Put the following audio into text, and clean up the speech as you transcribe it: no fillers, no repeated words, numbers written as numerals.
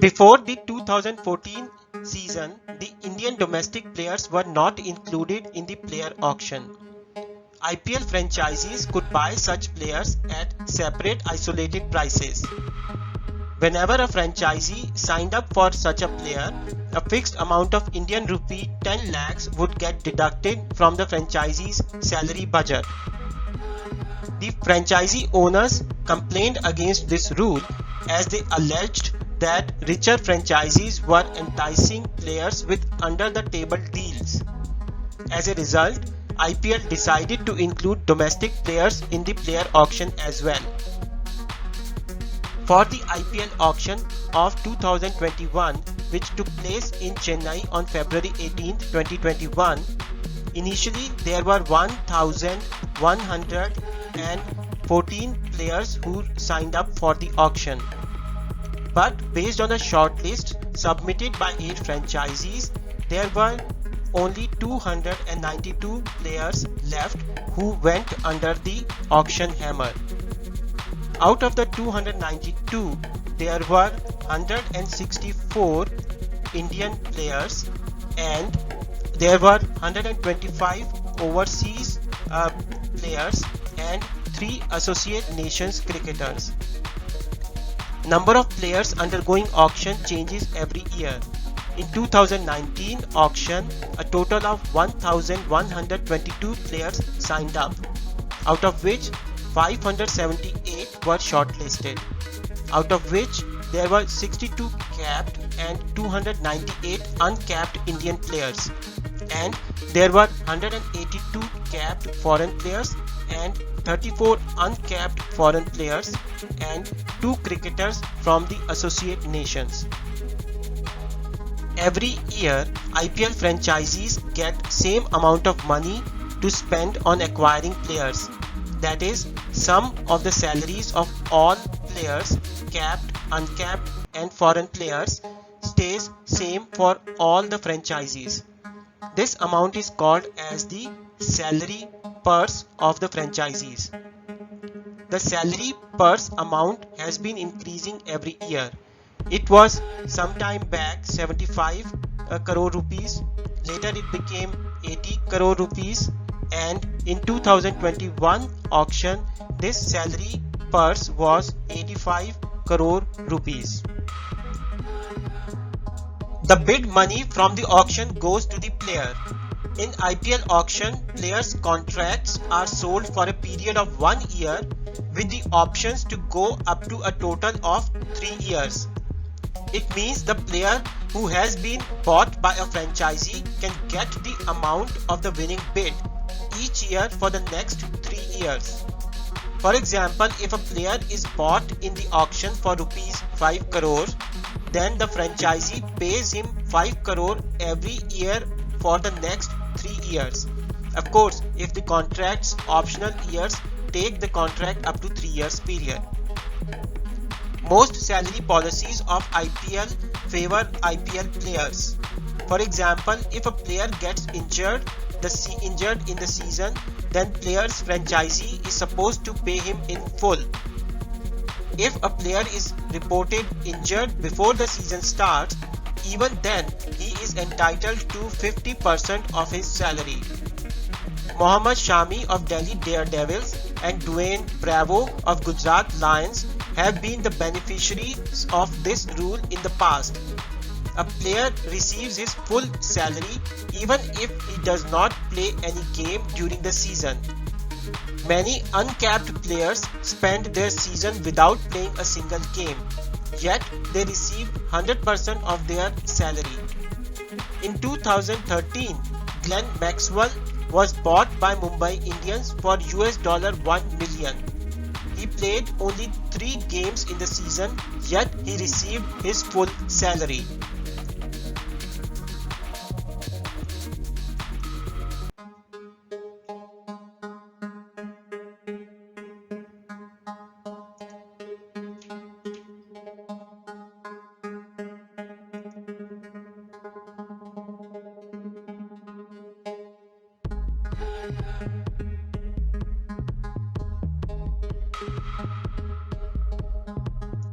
Before the 2014 season, the Indian domestic players were not included in the player auction. IPL franchisees could buy such players at separate isolated prices. Whenever a franchisee signed up for such a player, a fixed amount of Indian rupee 10 lakhs would get deducted from the franchisee's salary budget. The franchisee owners complained against this rule as they alleged that richer franchisees were enticing players with under-the-table deals. As a result, IPL decided to include domestic players in the player auction as well. For the IPL auction of 2021, which took place in Chennai on February 18, 2021, initially there were 1,114 players who signed up for the auction. But based on a shortlist submitted by 8 franchisees, there were only 292 players left who went under the auction hammer. Out of the 292, there were 164 Indian players and there were 125 overseas players and 3 associate nations cricketers. Number of players undergoing auction changes every year. In 2019 auction, a total of 1,122 players signed up, out of which 578 were shortlisted, out of which there were 62 capped and 298 uncapped Indian players, and there were 182 capped foreign players and 34 uncapped foreign players and 2 cricketers from the associate nations. Every year, IPL franchisees get same amount of money to spend on acquiring players. That is, sum of the salaries of all players, capped, uncapped and foreign players, stays same for all the franchisees. This amount is called as the salary purse of the franchisees. The salary purse amount has been increasing every year. It was sometime back 75 crore rupees, later it became 80 crore rupees, and in 2021 auction this salary purse was 85 crore rupees. The bid money from the auction goes to the player. In IPL auction, players' contracts are sold for a period of 1 year with the options to go up to a total of 3 years. It means the player who has been bought by a franchisee can get the amount of the winning bid each year for the next 3 years. For example, if a player is bought in the auction for rupees 5 crore, then the franchisee pays him 5 crore every year for the next 3 years. Of course, if the contract's optional years take the contract up to 3 years period. Most salary policies of IPL favor IPL players. For example, if a player gets injured in the season, then player's franchisee is supposed to pay him in full. If a player is reported injured before the season starts, even then he is entitled to 50% of his salary. Mohammad Shami of Delhi Daredevils and Dwayne Bravo of Gujarat Lions have been the beneficiaries of this rule in the past. A player receives his full salary even if he does not play any game during the season. Many uncapped players spend their season without playing a single game, yet they receive 100% of their salary. In 2013, Glenn Maxwell was bought by Mumbai Indians for $1 million. He played only 3 games in the season, yet he received his full salary.